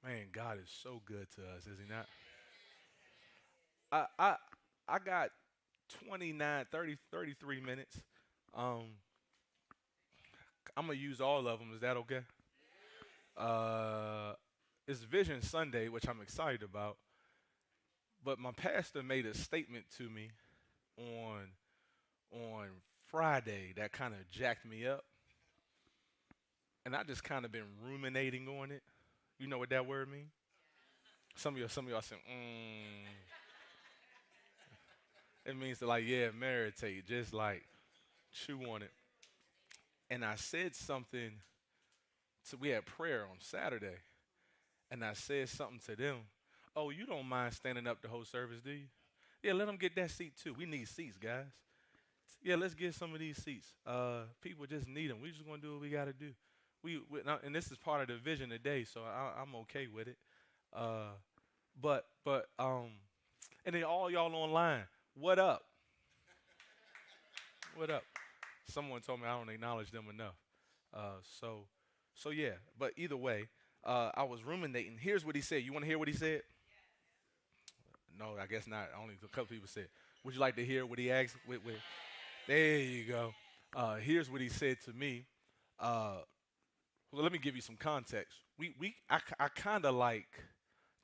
Man, God is so good to us, is he not? I I I got 29, 30, 33 minutes. Um, I'm gonna use all of them. Is that okay? Uh, it's Vision Sunday, which I'm excited about. But my pastor made a statement to me on on Friday that kind of jacked me up, and I just kind of been ruminating on it. You know what that word means? Some of y'all saying, it means to like, yeah, meditate, just like chew on it. And I said something we had prayer on Saturday, and I said something to them. Oh, you don't mind standing up the whole service, do you? Yeah, let them get that seat too. We need seats, guys. Yeah, let's get some of these seats. People just need them. We just gonna do what we gotta do. And this is part of the vision today, so I'm okay with it. Uh, but and then all y'all online, what up? What up? Someone told me I don't acknowledge them enough. Uh, so so yeah. But either way, I was ruminating. Here's what he said. You want to hear what he said? No, I guess not. Only a couple people said. Would you like to hear what he asked? There you go. Here's what he said to me. Uh, well, let me give you some context. I kind of like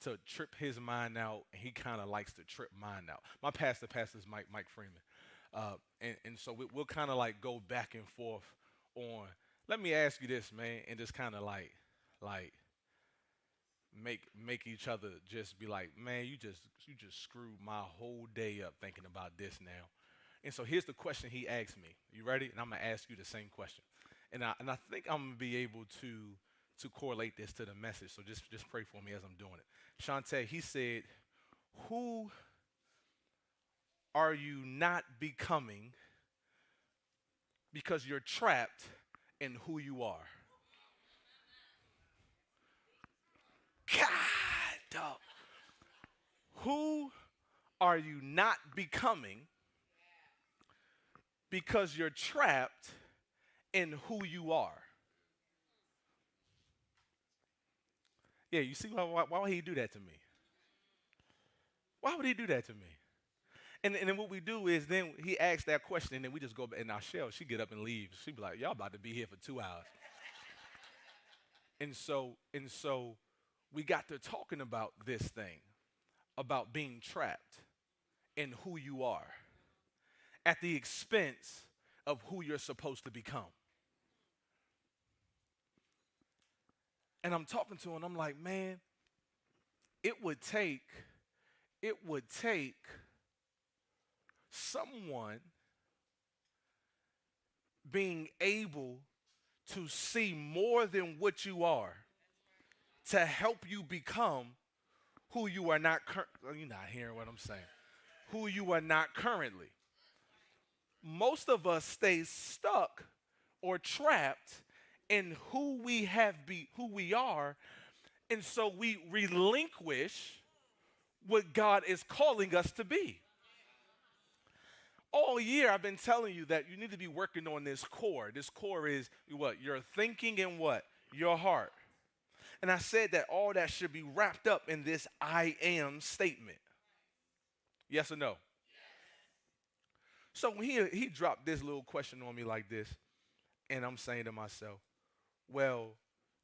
to trip his mind out, and he kind of likes to trip mine out. My pastor's Mike Freeman, and so we'll kind of like go back and forth on. Let me ask you this, man, and just kind of like make each other just be like, man, you just screwed my whole day up thinking about this now. And so here's the question he asked me. You ready? And I'm gonna ask you the same question. And I think I'm gonna be able to correlate this to the message. So just pray for me as I'm doing it. Shantae, he said, "Who are you not becoming because you're trapped in who you are?" God, dog. Who are you not becoming because you're trapped in who you are? Yeah, you see why would he do that to me? Why would he do that to me? And then what we do is then he asks that question and then we just go back. And our shell, she get up and leave. She be like, y'all about to be here for 2 hours. And so we got to talking about this thing, about being trapped in who you are at the expense of who you're supposed to become. And I'm talking to him, I'm like, man, it would take, it would take someone being able to see more than what you are to help you become who you are not. You're not hearing what I'm saying. Who you are not currently. Most of us stay stuck or trapped in who we are, and so we relinquish what God is calling us to be. All year I've been telling you that you need to be working on this core. This core is what? Your thinking and what? Your heart. And I said that all that should be wrapped up in this I am statement. Yes or no? So when he dropped this little question on me like this, and I'm saying to myself, well,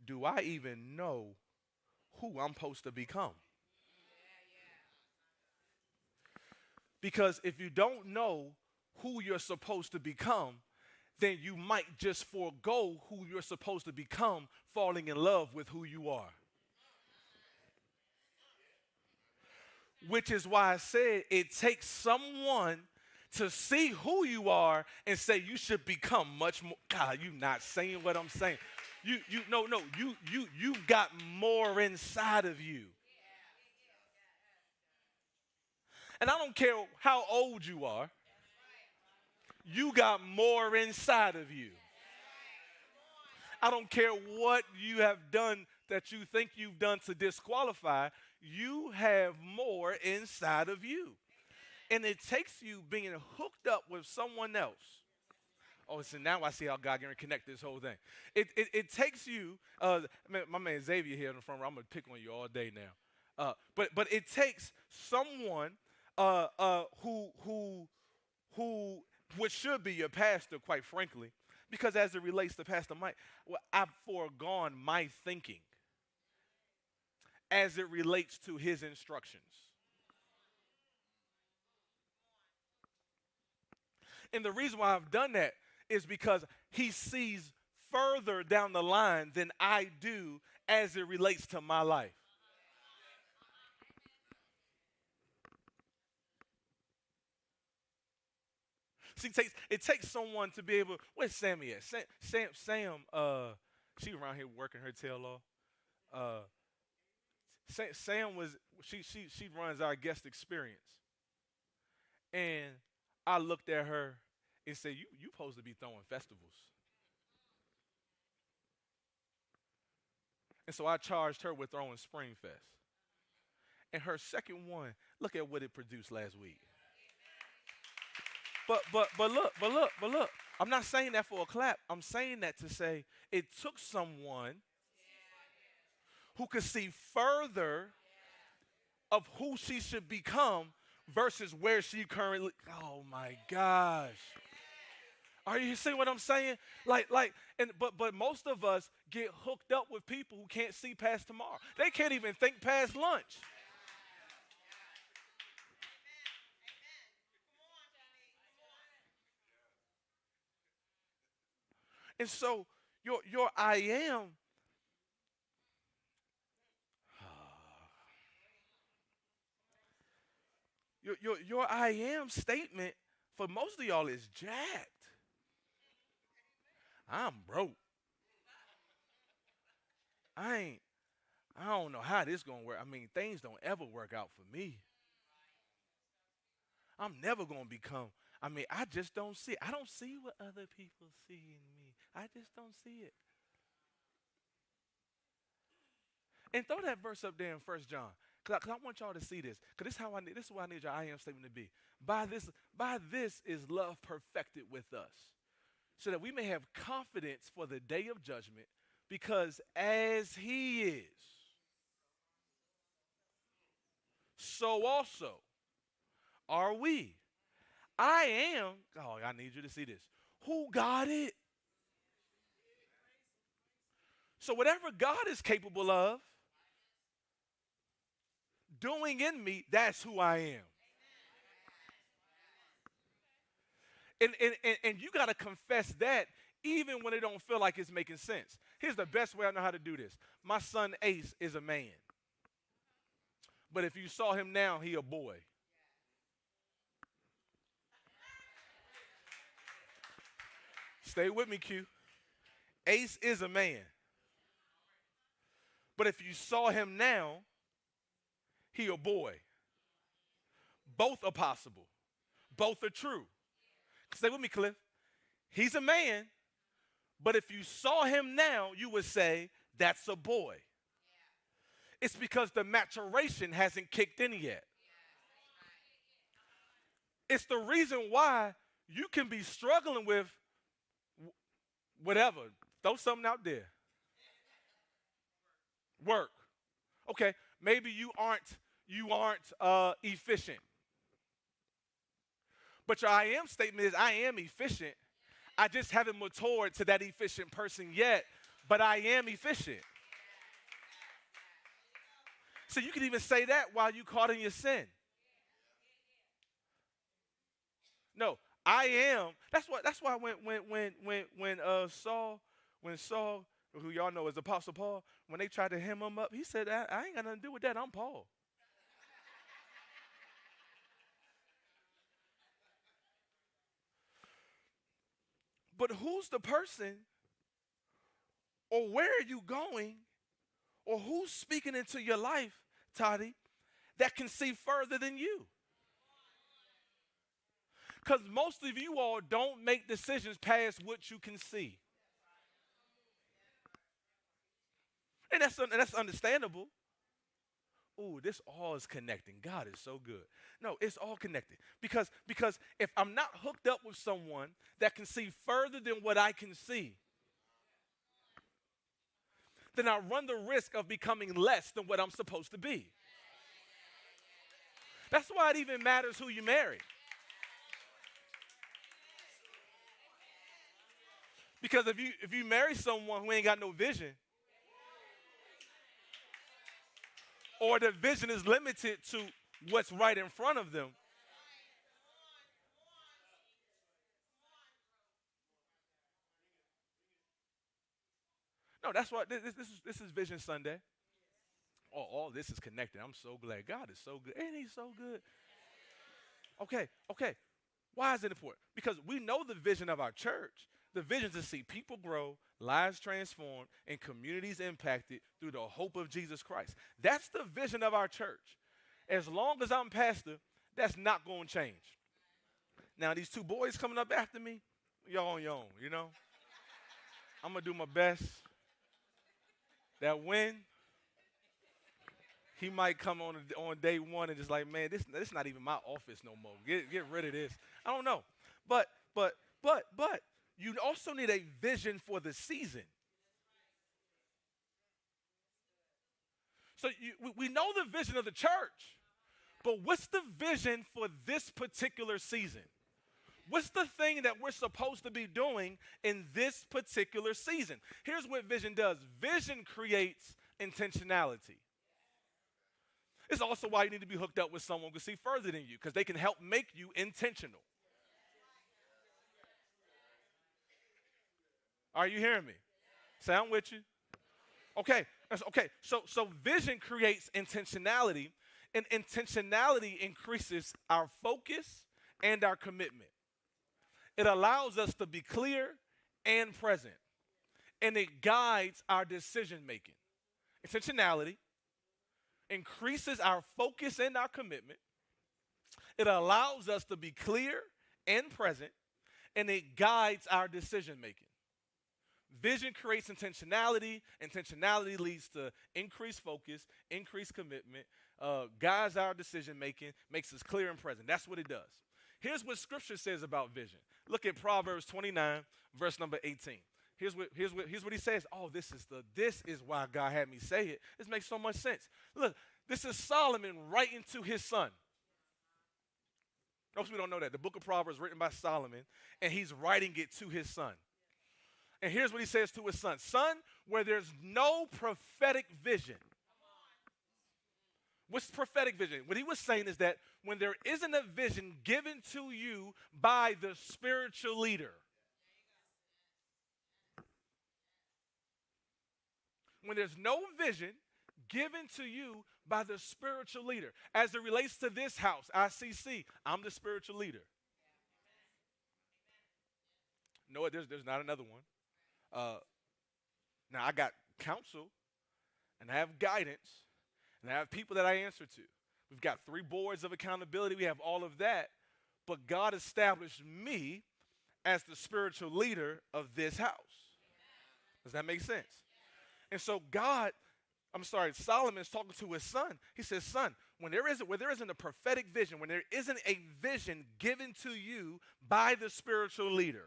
do I even know who I'm supposed to become? Because if you don't know who you're supposed to become, then you might just forego who you're supposed to become, falling in love with who you are. Which is why I said it takes someone to see who you are and say you should become much more. God, you not saying what I'm saying. You've got more inside of you. And I don't care how old you are, you got more inside of you. I don't care what you have done that you think you've done to disqualify, you have more inside of you. And it takes you being hooked up with someone else Oh, so now I see how God can connect this whole thing. It takes you, my man Xavier here in the front row, I'm going to pick on you all day now. But it takes someone who which should be your pastor, quite frankly, because as it relates to Pastor Mike, well, I've foregone my thinking as it relates to his instructions. And the reason why I've done that is because he sees further down the line than I do as it relates to my life. See, it takes someone to be able. Where's Sammy at? Sam, she around here working her tail off. Uh, Sam was she runs our guest experience, and I looked at her and said, "You supposed to be throwing festivals." And so I charged her with throwing Spring Fest. And her second one, look at what it produced last week. But look. I'm not saying that for a clap. I'm saying that to say it took someone who could see further of who she should become versus where she currently. Oh my gosh. Are you seeing what I'm saying? But most of us get hooked up with people who can't see past tomorrow. They can't even think past lunch. And so your I am your I am statement for most of y'all is jacked. I'm broke. I ain't I don't know how this gonna work. I mean, things don't ever work out for me. I'm never gonna become. I mean, I just don't see it. I don't see what other people see in me. I just don't see it. And throw that verse up there in First John, cause I want y'all to see this. Cause this is what I need your I am statement to be. By this is love perfected with us, so that we may have confidence for the day of judgment. Because as He is, so also are we. I am. Oh, I need you to see this. Who God is. So whatever God is capable of doing in me, that's who I am. And you got to confess that even when it don't feel like it's making sense. Here's the best way I know how to do this. My son Ace is a man. But if you saw him now, he a boy. Stay with me, Q. Ace is a man. But if you saw him now, he a boy. Both are possible. Both are true. Stay with me, Cliff. He's a man, but if you saw him now, you would say, that's a boy. It's because the maturation hasn't kicked in yet. It's the reason why you can be struggling with whatever. Throw something out there. Work. Okay, maybe you aren't efficient. But your I am statement is I am efficient. I just haven't matured to that efficient person yet, but I am efficient. So you can even say that while you caught in your sin. No, I am. That's why when Saul, who y'all know as Apostle Paul, when they tried to hem him up, he said, I ain't got nothing to do with that. I'm Paul. But who's the person, or where are you going, or who's speaking into your life, Toddy, that can see further than you? Because most of you all don't make decisions past what you can see. And that's understandable. ooh, this all is connecting. God is so good. No, it's all connected. Because if I'm not hooked up with someone that can see further than what I can see, then I run the risk of becoming less than what I'm supposed to be. That's why it even matters who you marry. Because if you marry someone who ain't got no vision, or the vision is limited to what's right in front of them, no, that's why this is Vision Sunday. Oh, all this is connected. I'm so glad. God is so good. Ain't he so good? Okay. Why is it important? Because we know the vision of our church. The vision is to see people grow, lives transformed, and communities impacted through the hope of Jesus Christ. That's the vision of our church. As long as I'm pastor, that's not going to change. Now, these two boys coming up after me, y'all on your own, you know? I'm going to do my best. That win, he might come on day one and just like, man, this not even my office no more. Get rid of this. I don't know. But you also need a vision for the season. So we know the vision of the church, but what's the vision for this particular season? What's the thing that we're supposed to be doing in this particular season? Here's what vision does. Vision creates intentionality. It's also why you need to be hooked up with someone who can see further than you, because they can help make you intentional. Are you hearing me? Say, I'm with you. Okay. So vision creates intentionality, and intentionality increases our focus and our commitment. It allows us to be clear and present, and it guides our decision making. Intentionality increases our focus and our commitment. It allows us to be clear and present, and it guides our decision making. Vision creates intentionality. Intentionality leads to increased focus, increased commitment, guides our decision making, makes us clear and present. That's what it does. Here's what Scripture says about vision. Look at Proverbs 29, verse number 18. Here's what he says. Oh, this is why God had me say it. This makes so much sense. Look, this is Solomon writing to his son. Most people don't know that. The book of Proverbs is written by Solomon, and he's writing it to his son. And here's what he says to his son. Son, where there's no prophetic vision. What's prophetic vision? What he was saying is that when there isn't a vision given to you by the spiritual leader, when there's no vision given to you by the spiritual leader, as it relates to this house, ICC, I'm the spiritual leader. No, there's not another one. Now, I got counsel, and I have guidance, and I have people that I answer to. We've got 3 boards of accountability. We have all of that. But God established me as the spiritual leader of this house. Does that make sense? And so Solomon's talking to his son. He says, son, where there isn't a prophetic vision, when there isn't a vision given to you by the spiritual leader.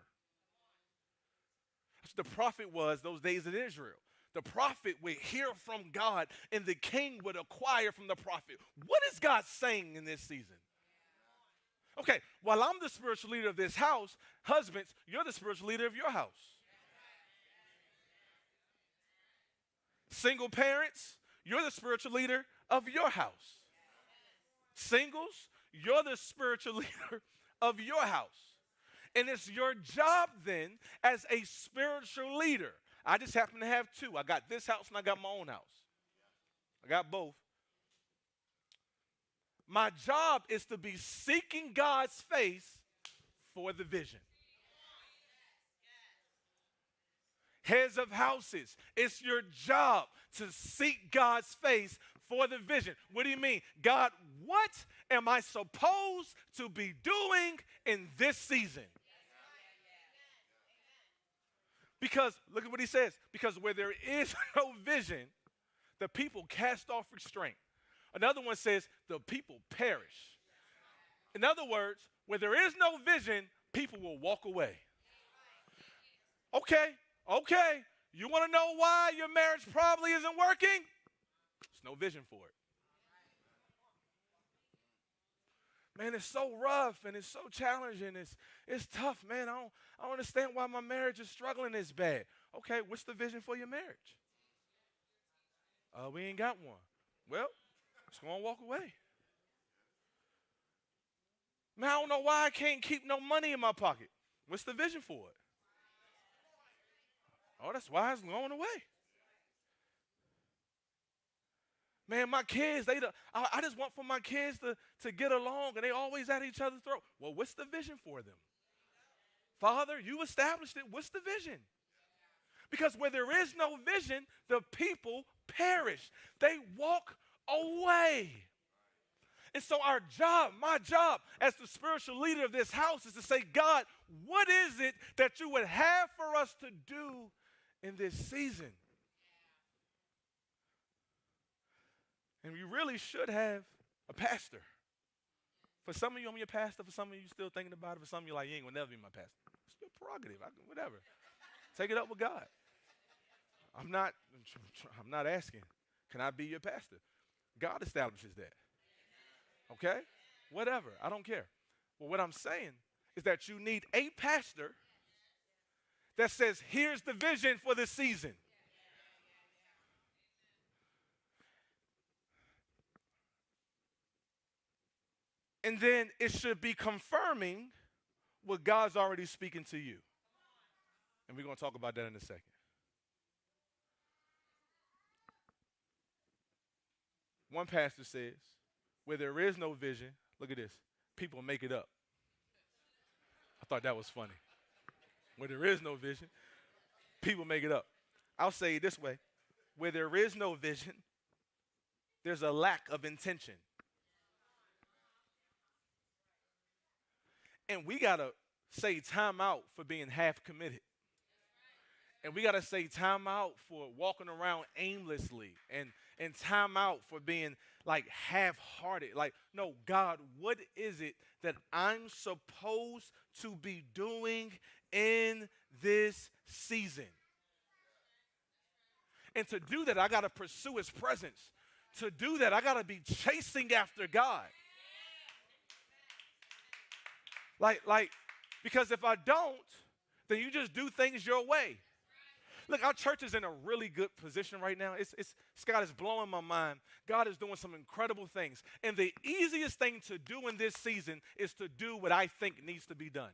That's what the prophet was those days in Israel. The prophet would hear from God, and the king would acquire from the prophet. What is God saying in this season? Okay, while I'm the spiritual leader of this house, husbands, you're the spiritual leader of your house. Single parents, you're the spiritual leader of your house. Singles, you're the spiritual leader of your house. And it's your job then as a spiritual leader. I just happen to have 2. I got this house and I got my own house. I got both. My job is to be seeking God's face for the vision. Heads of houses, it's your job to seek God's face for the vision. What do you mean? God, what am I supposed to be doing in this season? Because, look at what he says, because where there is no vision, the people cast off restraint. Another one says the people perish. In other words, where there is no vision, people will walk away. Okay, okay. You want to know why your marriage probably isn't working? There's no vision for it. Man, it's so rough and it's so challenging. It's tough, man. I don't understand why my marriage is struggling this bad. Okay, what's the vision for your marriage? We ain't got one. Well, just gonna walk away. Man, I don't know why I can't keep no money in my pocket. What's the vision for it? Oh, that's why it's going away. Man, my kids, I just want for my kids to get along, and they always at each other's throat. Well, what's the vision for them? Father, you established it. What's the vision? Because where there is no vision, the people perish. They walk away. And so our job, my job as the spiritual leader of this house is to say, God, what is it that you would have for us to do in this season? And we really should have a pastor. For some of you, I'm your pastor. For some of you, you're still thinking about it. For some of you, like, you ain't going to never be my pastor. It's your prerogative. Whatever. Take it up with God. I'm not asking, can I be your pastor? God establishes that. Okay? Whatever. I don't care. Well, what I'm saying is that you need a pastor that says, here's the vision for this season. And then it should be confirming what God's already speaking to you. And we're going to talk about that in a second. One pastor says, where there is no vision, look at this, people make it up. I thought that was funny. Where there is no vision, people make it up. I'll say it this way. Where there is no vision, there's a lack of intention. And we got to say time out for being half committed. And we got to say time out for walking around aimlessly and time out for being like half-hearted. Like, no, God, what is it that I'm supposed to be doing in this season? And to do that, I got to pursue his presence. To do that, I got to be chasing after God. Like, because if I don't, then you just do things your way. Look, our church is in a really good position right now. God is blowing my mind. God is doing some incredible things. And the easiest thing to do in this season is to do what I think needs to be done.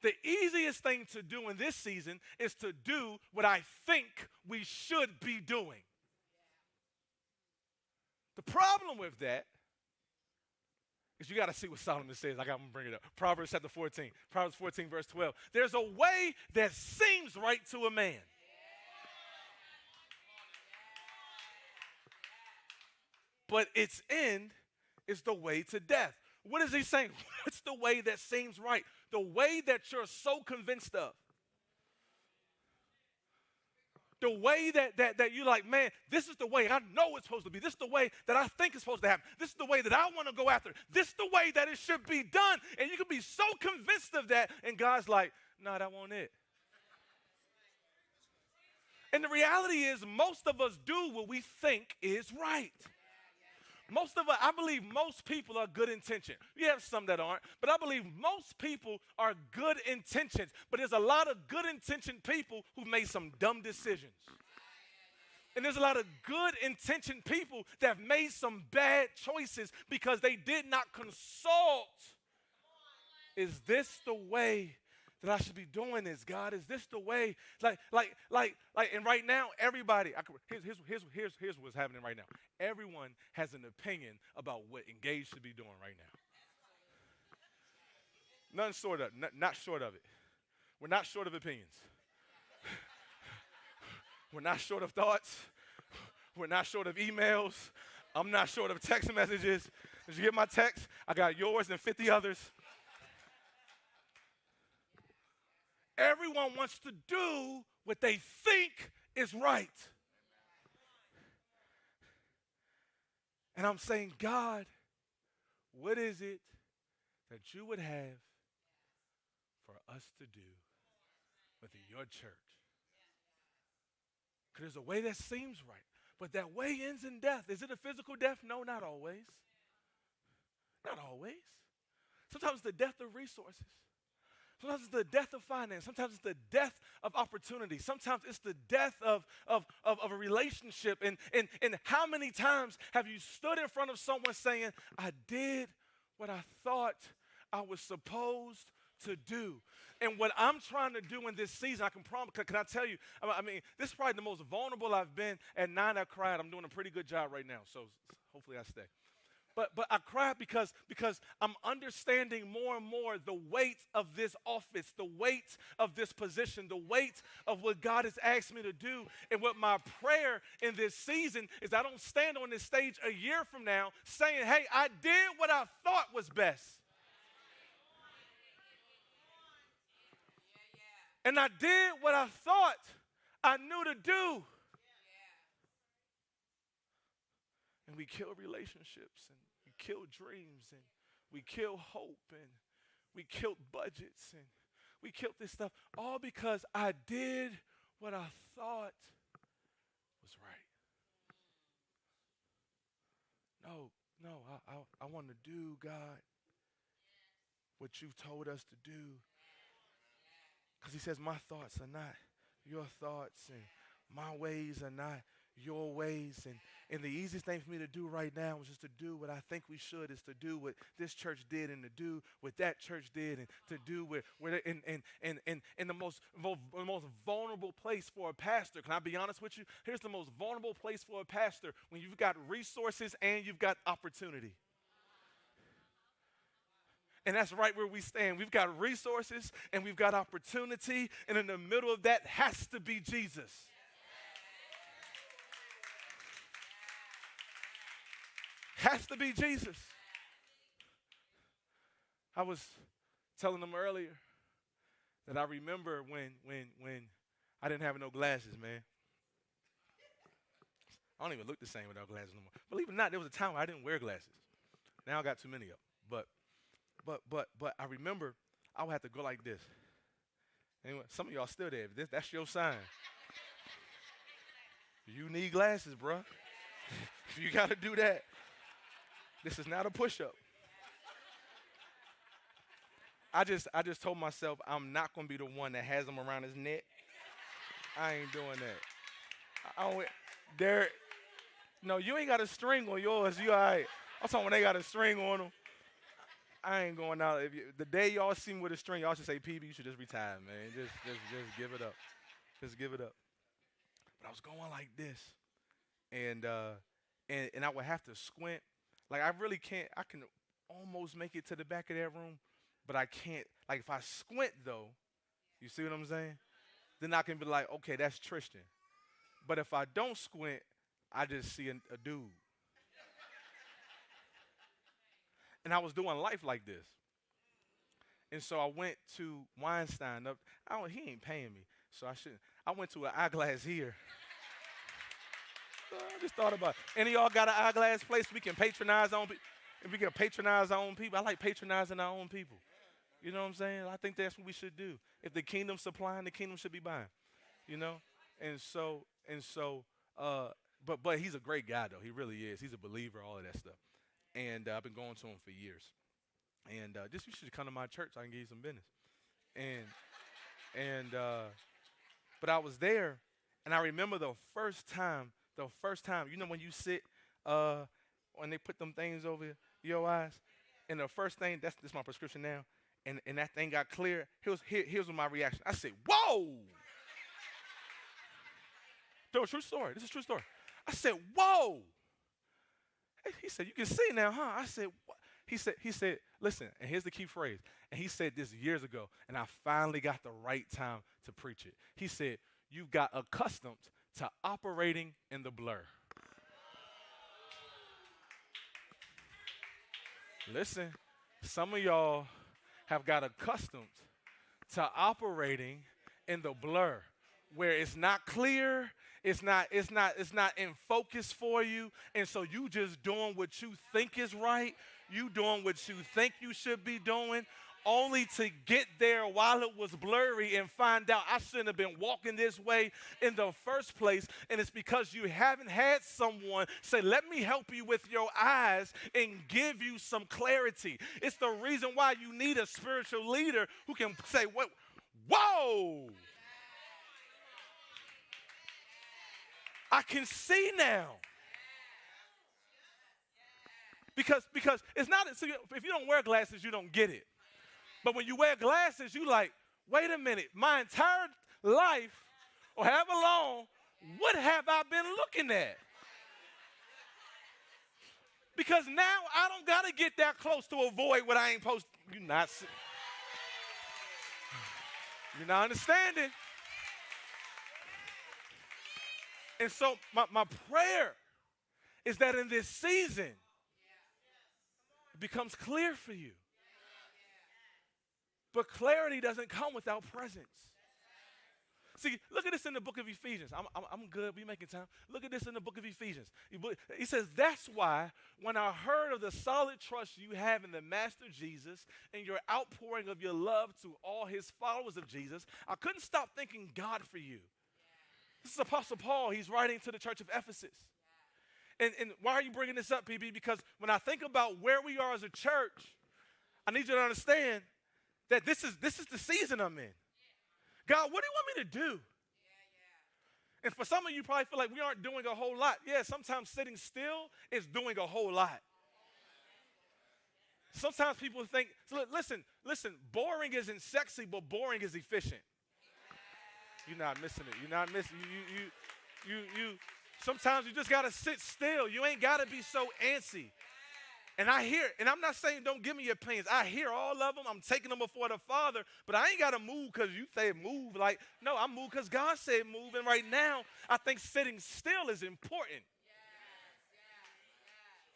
The easiest thing to do in this season is to do what I think we should be doing. The problem with that is you got to see what Solomon says. I'm going to bring it up. Proverbs chapter 14. Proverbs 14, verse 12. There's a way that seems right to a man. But its end is the way to death. What is he saying? What's the way that seems right? The way that you're so convinced of. The way that you're like, man, this is the way I know it's supposed to be. This is the way that I think it's supposed to happen. This is the way that I want to go after. This is the way that it should be done. And you can be so convinced of that. And God's like, no, that won't it. And the reality is most of us do what we think is right. Most of us, I believe most people are good intentioned. You have some that aren't, but I believe most people are good intentions. But there's a lot of good intentioned people who made some dumb decisions. And there's a lot of good intentioned people that have made some bad choices because they did not consult. Is this the way that I should be doing this, God? Is this the way? And right now, everybody, here's what's happening right now. Everyone has an opinion about what iNgage should be doing right now. Not short of it. We're not short of opinions. We're not short of thoughts. We're not short of emails. I'm not short of text messages. Did you get my text? I got yours and 50 others. Everyone wants to do what they think is right. And I'm saying, God, what is it that you would have for us to do within your church? Because there's a way that seems right, but that way ends in death. Is it a physical death? No, not always. Not always. Sometimes it's the death of resources. Sometimes it's the death of finance. Sometimes it's the death of opportunity. Sometimes it's the death of a relationship. And how many times have you stood in front of someone saying, I did what I thought I was supposed to do? And what I'm trying to do in this season, I can promise, can I tell you, I mean, this is probably the most vulnerable I've been. At 9, I cried. I'm doing a pretty good job right now, so hopefully I stay. But I cried because I'm understanding more and more the weight of this office, the weight of this position, the weight of what God has asked me to do. And what my prayer in this season is I don't stand on this stage a year from now saying, hey, I did what I thought was best. And I did what I thought I knew to do. And we kill relationships, and we kill dreams, and we kill hope, and we killed budgets, and we killed this stuff, all because I did what I thought was right. No, I want to do, God, what you've told us to do. Because he says, my thoughts are not your thoughts, and my ways are not your ways. And the easiest thing for me to do right now is just to do what I think we should, is to do what this church did, and to do what that church did, and to do what in the most vulnerable place for a pastor. Can I be honest with you? Here's the most vulnerable place for a pastor: when you've got resources and you've got opportunity. And that's right where we stand. We've got resources and we've got opportunity, and in the middle of that has to be Jesus. Has to be Jesus. I was telling them earlier that I remember when I didn't have no glasses, man. I don't even look the same without glasses no more. Believe it or not, there was a time where I didn't wear glasses. Now I got too many of them. But I remember I would have to go like this. Anyway, some of y'all still there. That's your sign. You need glasses, bro. If you got to do that, this is not a push-up. I just told myself I'm not going to be the one that has them around his neck. I ain't doing that. No, you ain't got a string on yours. You all right. I'm talking when they got a string on them. I ain't going out. The day y'all see me with a string, y'all should say, PB, you should just retire, man. Just give it up. Just give it up. But I was going like this, and I would have to squint. Like, I really can't. I can almost make it to the back of that room, but I can't. Like, if I squint, though, you see what I'm saying? Then I can be like, okay, that's Tristan. But if I don't squint, I just see a dude. And I was doing life like this. And so I went to Weinstein. He ain't paying me, so I shouldn't. I went to an eyeglass here. I just thought about it. Any of y'all got an eyeglass place we can patronize on? If we can patronize our own people, I like patronizing our own people. You know what I'm saying? I think that's what we should do. If the kingdom's supplying, the kingdom should be buying. You know? But he's a great guy, though. He really is. He's a believer, all of that stuff. And I've been going to him for years. And just you should come to my church. I can give you some business. But I was there, and I remember the first time, you know when you sit, when they put them things over your eyes, and the first thing, this is my prescription now, and that thing got clear. Here's my reaction. I said, whoa! True story. This is a true story. I said, whoa! He said, you can see now, huh? I said, what? He said, listen, and here's the key phrase. And he said this years ago, and I finally got the right time to preach it. He said, you've got accustomed to operating in the blur. Listen, some of y'all have got accustomed to operating in the blur, where it's not clear, It's not in focus for you. And so you just doing what you think is right. You doing what you think you should be doing, only to get there while it was blurry and find out I shouldn't have been walking this way in the first place. And it's because you haven't had someone say, let me help you with your eyes and give you some clarity. It's the reason why you need a spiritual leader who can say, what? Whoa! I can see now. Because it's not, so if you don't wear glasses, you don't get it. But when you wear glasses, you like, wait a minute, my entire life, or however long, what have I been looking at? Because now I don't got to get that close to avoid what I ain't supposed to. You're not understanding. And so my prayer is that in this season, it becomes clear for you. But clarity doesn't come without presence. See, look at this in the book of Ephesians. I'm good. We making time. Look at this in the book of Ephesians. He says, that's why when I heard of the solid trust you have in the Master Jesus and your outpouring of your love to all his followers of Jesus, I couldn't stop thanking God for you. This is Apostle Paul. He's writing to the church of Ephesus. And why are you bringing this up, PB? Because when I think about where we are as a church, I need you to understand that this is the season I'm in. God, what do you want me to do? And for some of you probably feel like we aren't doing a whole lot. Yeah, sometimes sitting still is doing a whole lot. Sometimes people think, so listen, boring isn't sexy, but boring is efficient. You're not missing it. You're not missing you. Sometimes you just got to sit still. You ain't got to be so antsy. And I hear, and I'm not saying don't give me your opinions. I hear all of them. I'm taking them before the Father. But I ain't got to move because you say move. Like, no, I move because God said move. And right now, I think sitting still is important.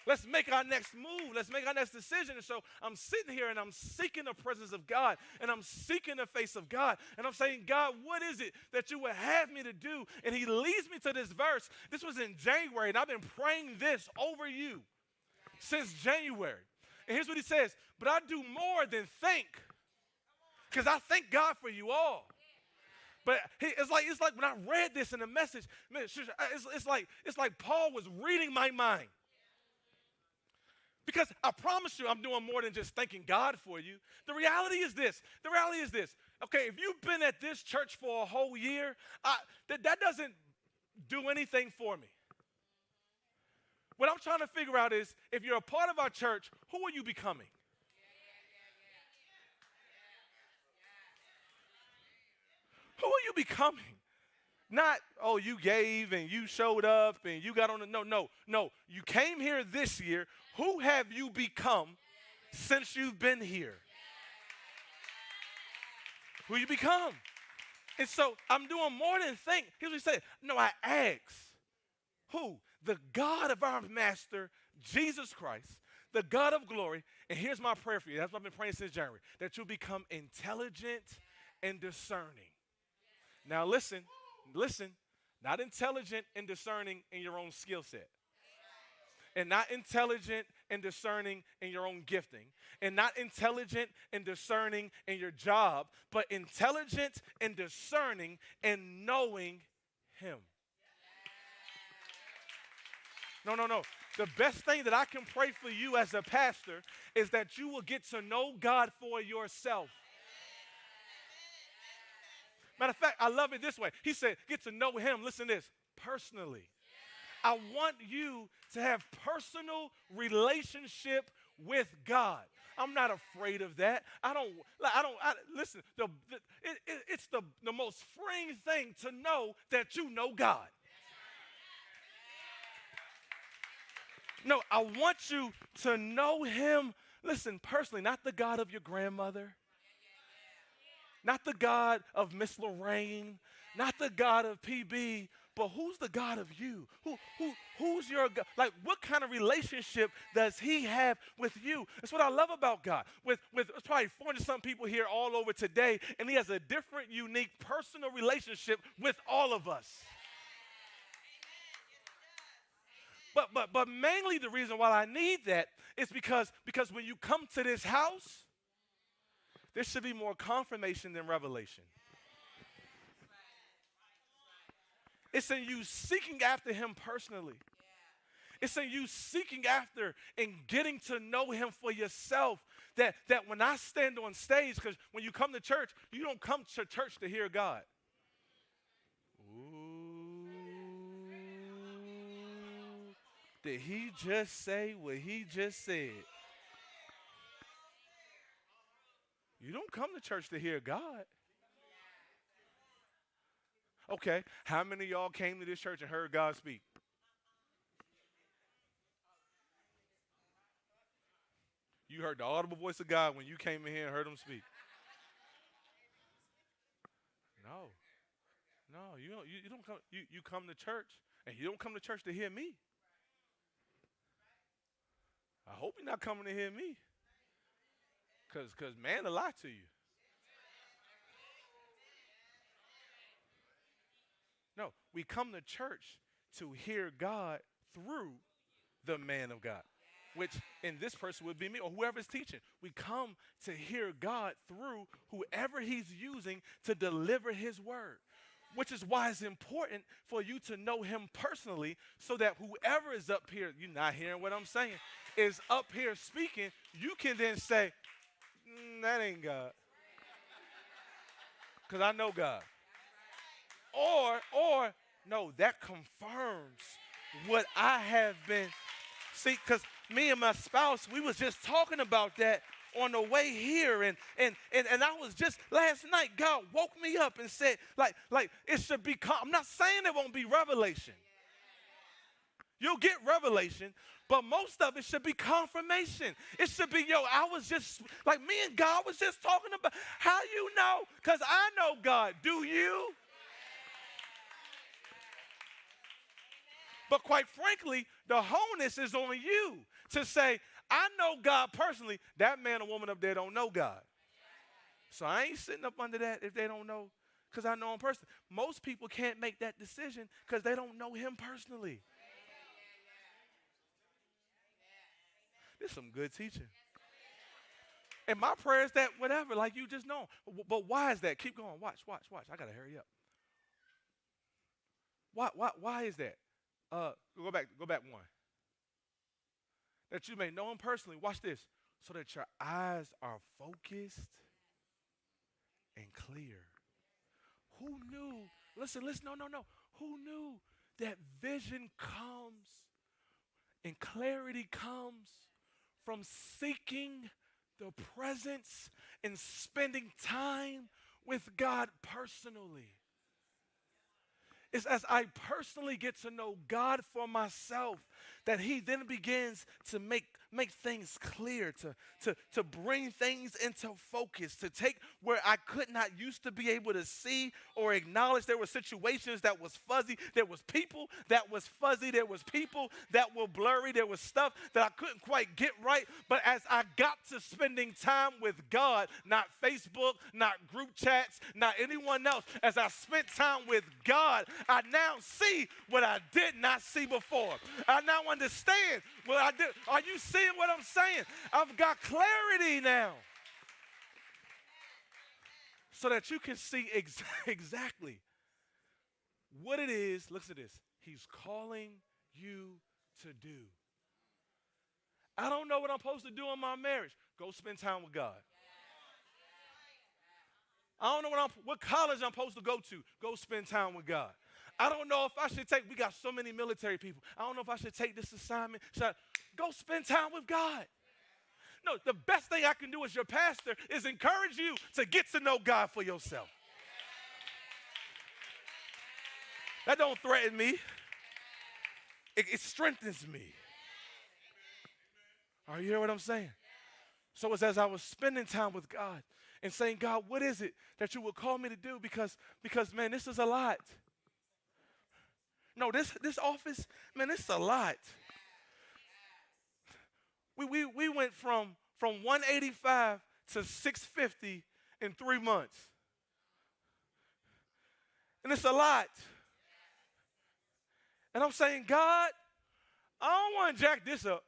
Let's make our next move. Let's make our next decision. And so I'm sitting here and I'm seeking the presence of God. And I'm seeking the face of God. And I'm saying, God, what is it that you would have me to do? And he leads me to this verse. This was in January. And I've been praying this over you since January. And here's what he says. But I do more than think. Because I thank God for you all. But it's like when I read this in the message, man, it's like Paul was reading my mind. Because I promise you I'm doing more than just thanking God for you. The reality is this. Okay, if you've been at this church for a whole year, that doesn't do anything for me. What I'm trying to figure out is, if you're a part of our church, who are you becoming? Who are you becoming? Not, oh, you gave and you showed up and you got on the, no. You came here this year. Who have you become since you've been here? Who you become? And so I'm doing more than think. Here's what he said. No, I ask. Who? The God of our Master, Jesus Christ, the God of glory. And here's my prayer for you. That's what I've been praying since January. That you'll become intelligent and discerning. Now listen, not intelligent and discerning in your own skill set. And not intelligent and discerning in your own gifting. And not intelligent and discerning in your job, but intelligent and discerning and knowing him. No. The best thing that I can pray for you as a pastor is that you will get to know God for yourself. Matter of fact, I love it this way. He said, get to know him, listen to this, personally. I want you to have personal relationship with God. I'm not afraid of that. Listen, it's the most freeing thing to know that you know God. No, I want you to know him, listen, personally, not the God of your grandmother, not the God of Miss Lorraine, not the God of PB, but who's the God of you? Who's your God? Like, what kind of relationship does he have with you? That's what I love about God. With probably 400-something people here all over today, and he has a different, unique, personal relationship with all of us. But mainly the reason why I need that is because when you come to this house, there should be more confirmation than revelation. It's in you seeking after him personally. It's in you seeking after and getting to know him for yourself. That when I stand on stage, because when you come to church, you don't come to church to hear God. Ooh. Did he just say what he just said? You don't come to church to hear God. Okay, how many of y'all came to this church and heard God speak? You heard the audible voice of God when you came in here and heard him speak. No, no, you don't come. You come to church, and you don't come to church to hear me. I hope you're not coming to hear me, cause man, a lie to you. No, we come to church to hear God through the man of God, which in this person would be me or whoever's teaching. We come to hear God through whoever he's using to deliver his word, which is why it's important for you to know him personally so that whoever is up here, you're not hearing what I'm saying, is up here speaking, you can then say, that ain't God, because I know God. Or, no, that confirms what I have been. See, because me and my spouse, we was just talking about that on the way here. And I was just, last night, God woke me up and said, like it should be, I'm not saying it won't be revelation. You'll get revelation, but most of it should be confirmation. It should be, I was just, like me and God was just talking about, how you know? Because I know God. Do you? But quite frankly, the onus is on you to say, I know God personally. That man or woman up there don't know God. So I ain't sitting up under that if they don't know, because I know him personally. Most people can't make that decision because they don't know him personally. This is some good teaching. And my prayer is that whatever, like you just know. But why is that? Keep going. Watch. I got to hurry up. Why is that? Go back one. That you may know him personally. Watch this. So that your eyes are focused and clear. Who knew? Listen, no. Who knew that vision comes and clarity comes from seeking the presence and spending time with God personally? It's as I personally get to know God for myself that he then begins to make things clear, to bring things into focus, to take where I could not used to be able to see or acknowledge. There were situations that was fuzzy. There was people that was fuzzy. There was people that were blurry. There was stuff that I couldn't quite get right. But as I got to spending time with God, not Facebook, not group chats, not anyone else, as I spent time with God, I now see what I did not see before. I now understand what I did. Are you seeing what I'm saying? I've got clarity now. So that you can see exactly what it is. Listen to this. He's calling you to do. I don't know what I'm supposed to do in my marriage. Go spend time with God. I don't know what college I'm supposed to go to. Go spend time with God. I don't know if I should we got so many military people. I don't know if I should take this assignment. Go spend time with God. No, the best thing I can do as your pastor is encourage you to get to know God for yourself. That don't threaten me. It strengthens me. Are you hear what I'm saying? So it's as I was spending time with God and saying, God, what is it that you would call me to do? Because man, this is a lot. No, this office, man, it's a lot. We went from 185 to 650 in 3 months. And it's a lot. And I'm saying, God, I don't want to jack this up.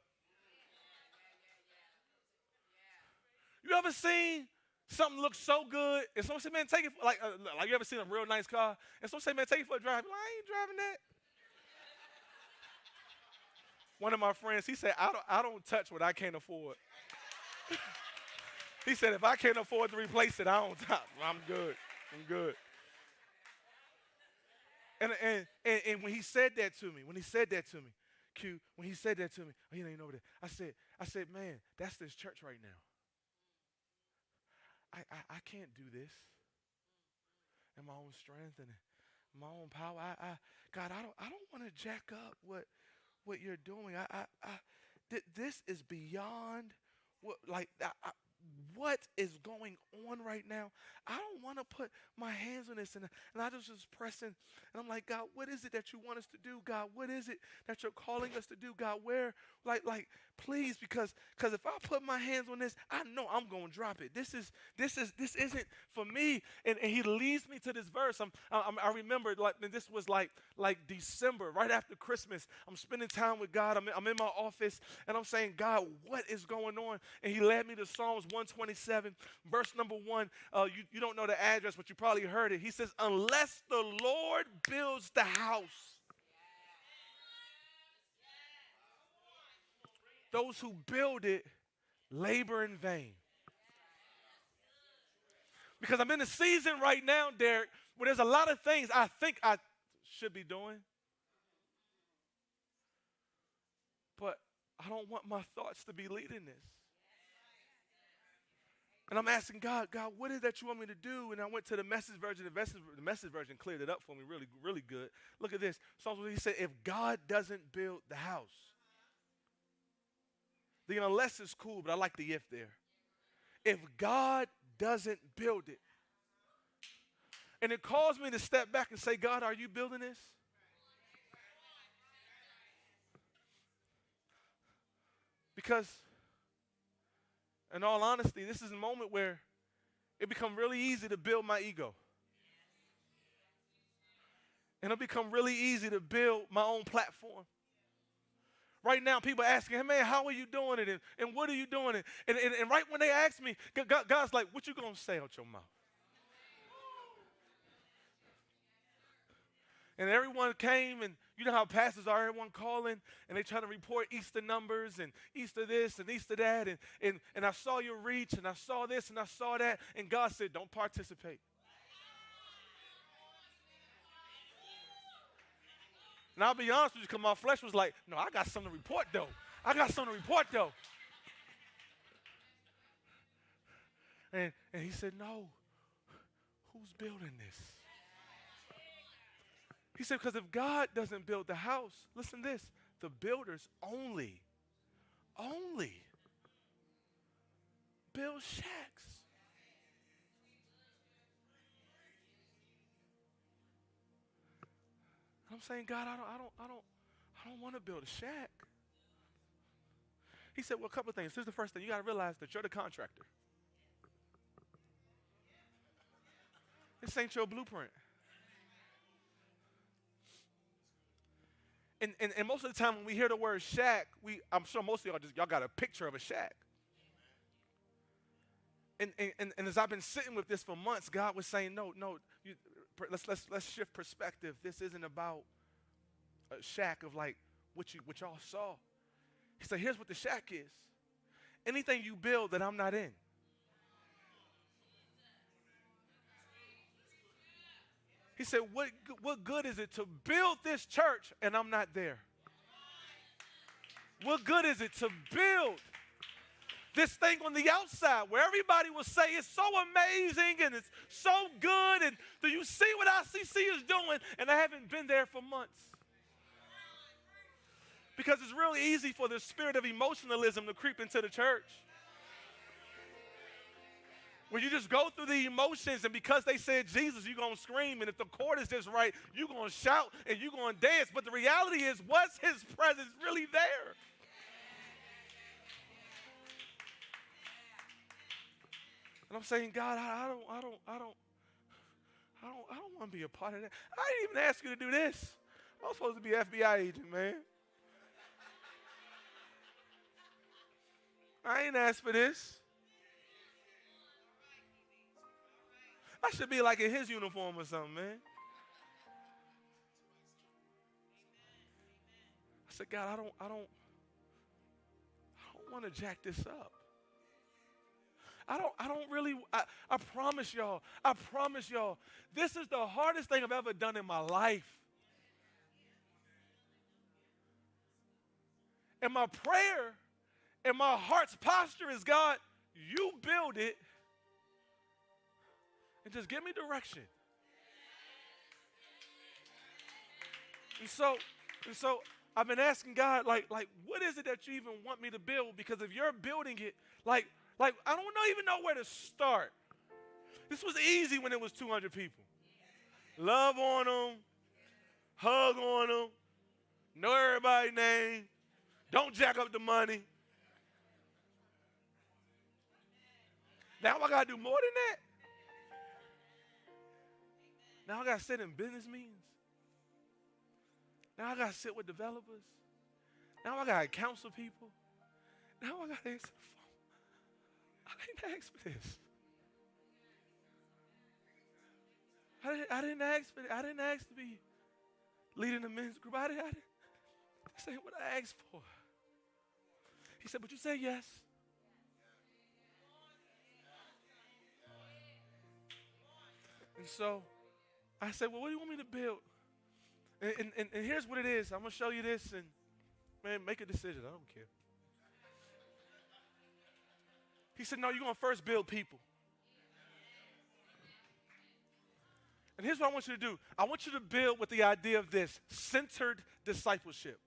You ever seen something look so good, and someone say, man, take it, like you ever seen a real nice car, and someone say, man, take it for a drive. Like, I ain't driving that. One of my friends, he said, I don't touch what I can't afford. He said, if I can't afford to replace it, I don't touch. I'm good. I'm good. And when he said that to me, Q, when he said that to me, oh, he ain't over there. I said, man, that's this church right now. I can't do this in my own strength and my own power. God, I don't want to jack up what you're doing. This is beyond what is going on right now. I don't want to put my hands on this. And I just was pressing. And I'm like, God, what is it that you want us to do? God, what is it that you're calling us to do? God, where, please, because if I put my hands on this, I know I'm going to drop it. This isn't for me. And he leads me to this verse. I remember this was like December, right after Christmas. I'm spending time with God. I'm in my office, and I'm saying, God, what is going on? And he led me to Psalms 127, verse number 1. You don't know the address, but you probably heard it. He says, unless the Lord builds the house, those who build it labor in vain. Because I'm in a season right now, Derek, where there's a lot of things I think I should be doing, but I don't want my thoughts to be leading this. And I'm asking God, what is it that you want me to do? And I went to the Message version. The Message version cleared it up for me really, really good. Look at this. Psalms, he said, if God doesn't build the house, the unless is cool, but I like the if there. If God doesn't build it. And it caused me to step back and say, God, are you building this? Because, in all honesty, this is a moment where it becomes really easy to build my ego. And it'll become really easy to build my own platform. Right now, people are asking, hey, man, how are you doing it? And what are you doing it? And right when they ask me, God's like, what you going to say out your mouth? And everyone came, and you know how pastors are, everyone calling, and they try to report Easter numbers and Easter this and Easter that. And I saw your reach, and I saw this, and I saw that. And God said, don't participate. And I'll be honest with you, because my flesh was like, no, I got something to report, though. And he said, no, who's building this? He said, because if God doesn't build the house, listen to this, the builders only build shacks. I'm saying, God, I don't want to build a shack. He said, well, a couple of things. Here's the first thing. You got to realize that you're the contractor. This ain't your blueprint. And most of the time when we hear the word shack, I'm sure most of y'all got a picture of a shack. And as I've been sitting with this for months, God was saying, no, let's shift perspective. This isn't about a shack of like what y'all saw. He said, here's what the shack is. Anything you build that I'm not in. He said, what good is it to build this church and I'm not there? What good is it to build this thing on the outside where everybody will say it's so amazing and it's so good, and do you see what ICC is doing? And I haven't been there for months. Because it's really easy for the spirit of emotionalism to creep into the church. Where you just go through the emotions, and because they said Jesus, you're going to scream, and if the chord is just right, you're going to shout and you're going to dance. But the reality is, was his presence really there? And I'm saying, God, I don't want to be a part of that. I didn't even ask you to do this. I was supposed to be an FBI agent, man. I ain't asked for this. I should be like in his uniform or something, man. I said, God, I don't want to jack this up. I don't really, I promise y'all, this is the hardest thing I've ever done in my life. And my prayer and my heart's posture is, God, you build it and just give me direction. And so I've been asking God, like, what is it that you even want me to build? Because if you're building it, like I don't even know where to start. This was easy when it was 200 people. Love on them, hug on them, know everybody's name, don't jack up the money. Now I got to do more than that. Now I got to sit in business meetings. Now I got to sit with developers. Now I got to counsel people. Now I got to answer the phone. I didn't ask for this. I didn't ask for it. I didn't ask to be leading the men's group. This ain't what I asked for. He said, but you said yes. And so I said, well, what do you want me to build? And here's what it is. I'm going to show you this, and, man, make a decision. I don't care. He said, no, you're going to first build people. And here's what I want you to do. I want you to build with the idea of this, centered discipleship.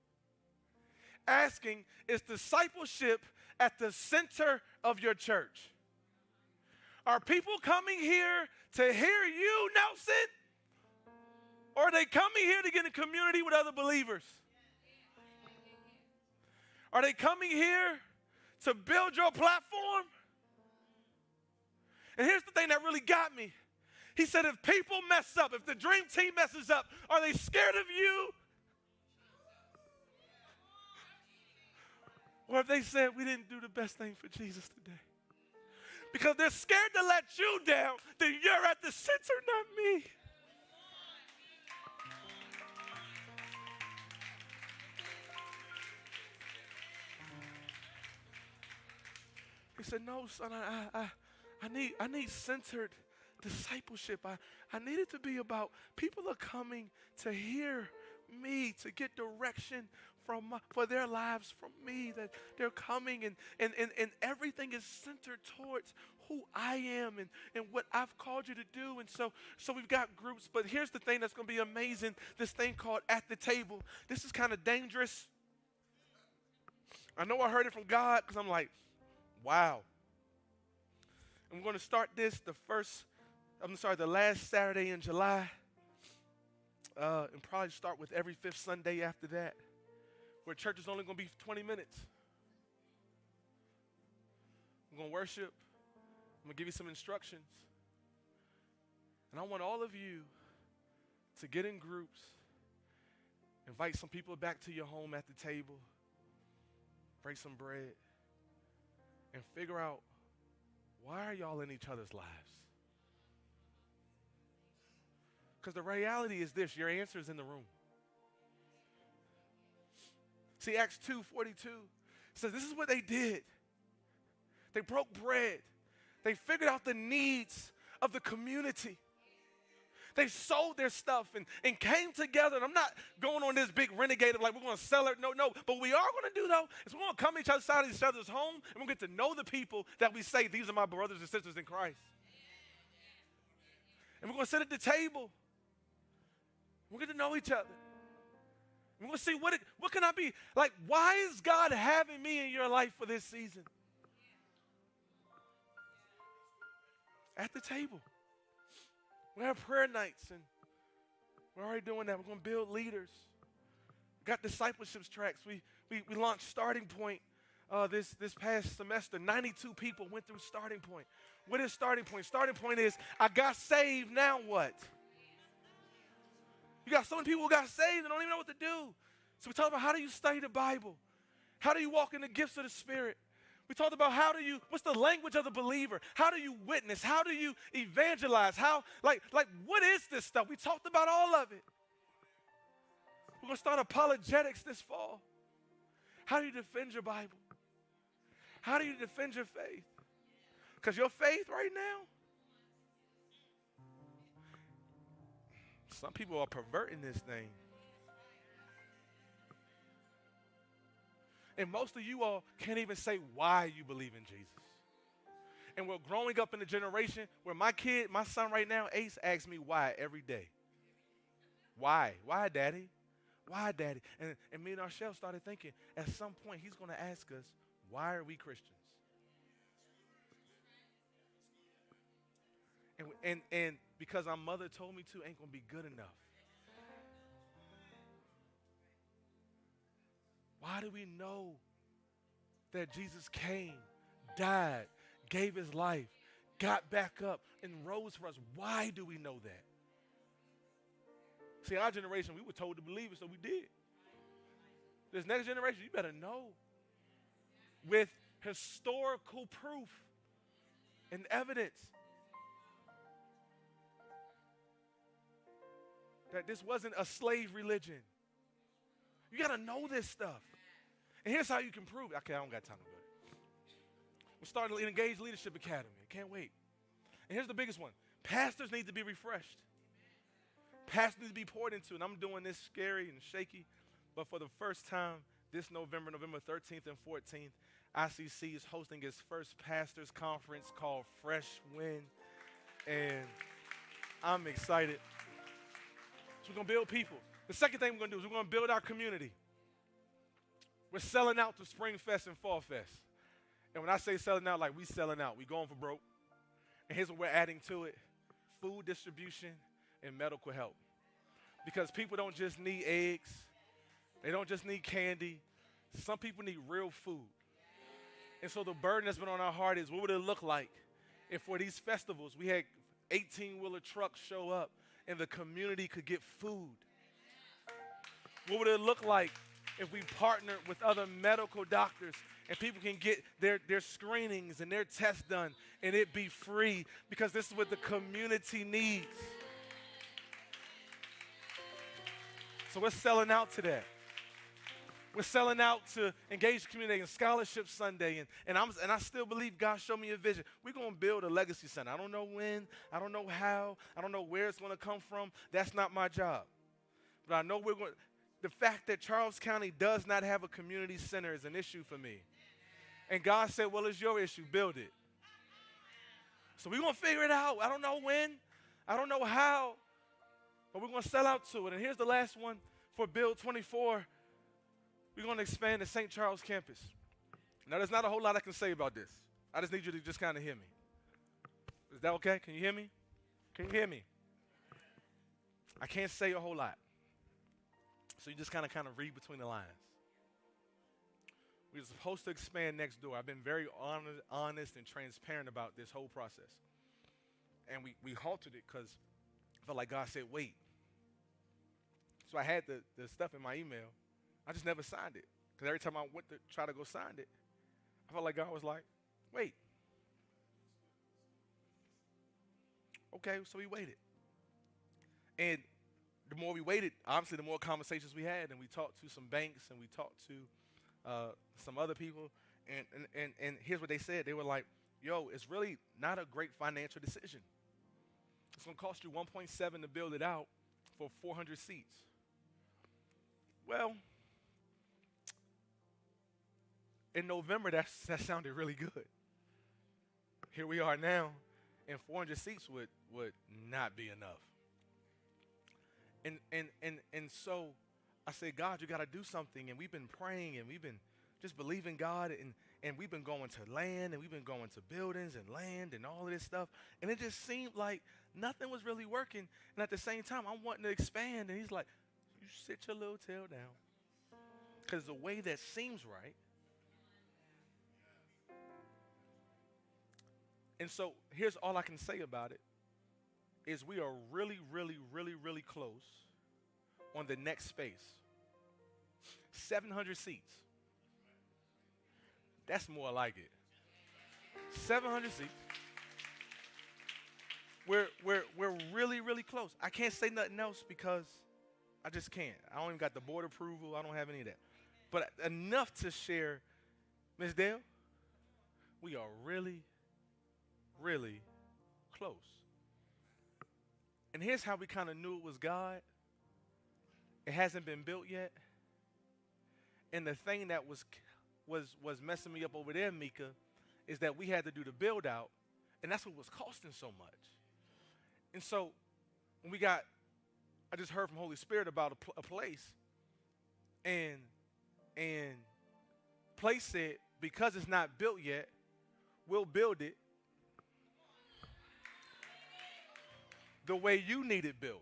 Asking, is discipleship at the center of your church? Are people coming here to hear you, Nelson? Or are they coming here to get in community with other believers? Are they coming here to build your platform? And here's the thing that really got me. He said, if people mess up, if the dream team messes up, are they scared of you? Or if they said, we didn't do the best thing for Jesus today? Because they're scared to let you down, then you're at the center, not me. He said, no, son, I need centered discipleship. I need it to be about people are coming to hear me, to get direction for their lives from me, that they're coming and everything is centered towards who I am and what I've called you to do. And so we've got groups, but here's the thing that's going to be amazing, this thing called At the Table. This is kind of dangerous. I know I heard it from God because I'm like, wow. I'm going to start this the last Saturday in July, and probably start with every fifth Sunday after that, where church is only going to be 20 minutes. I'm going to worship. I'm going to give you some instructions. And I want all of you to get in groups, invite some people back to your home at the table, break some bread, and figure out, why are y'all in each other's lives? Because the reality is this, your answer is in the room. See, Acts 2:42 says this is what they did. They broke bread. They figured out the needs of the community. They sold their stuff and came together. And I'm not going on this big renegade of like we're going to sell it. No. But we are going to do, though, is we're going to come each other's side of each other's home, and we're going to get to know the people that we say, these are my brothers and sisters in Christ. And we're going to sit at the table. We're going to know each other. We're going to see what can I be? Like, why is God having me in your life for this season? At the table. We have prayer nights, and we're already doing that. We're going to build leaders. Got discipleship tracks. We launched Starting Point this past semester. 92 people went through Starting Point. What is Starting Point? Starting Point is, I got saved, now what? You got so many people who got saved and don't even know what to do. So we talk about how do you study the Bible? How do you walk in the gifts of the Spirit? We talked about what's the language of the believer? How do you witness? How do you evangelize? What is this stuff? We talked about all of it. We're going to start apologetics this fall. How do you defend your Bible? How do you defend your faith? Because your faith right now, some people are perverting this thing. And most of you all can't even say why you believe in Jesus. And we're growing up in a generation where my son right now, Ace, asks me why every day. Why? Why, Daddy? Why, Daddy? And me and Arshel started thinking, at some point, he's going to ask us, why are we Christians? And because our mother told me to ain't going to be good enough. Why do we know that Jesus came, died, gave his life, got back up, and rose for us? Why do we know that? See, our generation, we were told to believe it, so we did. This next generation, you better know with historical proof and evidence that this wasn't a slave religion. You got to know this stuff. And here's how you can prove it. Okay, I don't got time to go there. We're starting to iNgage Leadership Academy. I can't wait. And here's the biggest one. Pastors need to be refreshed. Pastors need to be poured into. And I'm doing this scary and shaky. But for the first time this November 13th and 14th, ICC is hosting its first pastors conference called Fresh Wind. And I'm excited. So we're going to build people. The second thing we're going to do is we're going to build our community. We're selling out to Spring Fest and Fall Fest. And when I say selling out, like we selling out. We going for broke. And here's what we're adding to it. Food distribution and medical help. Because people don't just need eggs. They don't just need candy. Some people need real food. And so the burden that's been on our heart is, what would it look like if for these festivals we had 18-wheeler trucks show up and the community could get food? What would it look like if we partnered with other medical doctors and people can get their screenings and their tests done and it be free, because this is what the community needs. So we're selling out to that. We're selling out to iNgage Community and Scholarship Sunday. And I still believe God showed me a vision. We're going to build a legacy center. I don't know when. I don't know how. I don't know where it's going to come from. That's not my job. But I know we're going. The fact that Charles County does not have a community center is an issue for me. And God said, well, it's your issue. Build it. So we're going to figure it out. I don't know when. I don't know how. But we're going to sell out to it. And here's the last one for Build 24. We're going to expand the St. Charles campus. Now, there's not a whole lot I can say about this. I just need you to just kind of hear me. Is that okay? Can you hear me? Can you hear me? I can't say a whole lot. So you just kind of read between the lines. We're supposed to expand next door. I've been very honest and transparent about this whole process. And we halted it because I felt like God said, wait. So I had the stuff in my email. I just never signed it. Because every time I went to try to go sign it, I felt like God was like, wait. Okay, so we waited. And the more we waited, obviously the more conversations we had, and we talked to some banks, and we talked to some other people, and here's what they said. They were like, yo, it's really not a great financial decision. It's going to cost you $1.7 to build it out for 400 seats. Well, in November, that sounded really good. Here we are now, and 400 seats would not be enough. And so I said, God, you got to do something. And we've been praying, and we've been just believing God, and we've been going to land, and we've been going to buildings and land and all of this stuff. And it just seemed like nothing was really working. And at the same time, I'm wanting to expand. And he's like, you sit your little tail down. Because the way that seems right. And so here's all I can say about it, is we are really, really, really, really close on the next space. 700 seats. That's more like it. 700 seats. We're really, really close. I can't say nothing else because I just can't. I don't even got the board approval. I don't have any of that. But enough to share, Miss Dale, we are really, really close. And here's how we kind of knew it was God. It hasn't been built yet. And the thing that was messing me up over there, Mika, is that we had to do the build out, and that's what was costing so much. And so when I just heard from Holy Spirit about a place, and place said, because it's not built yet, we'll build it the way you need it built.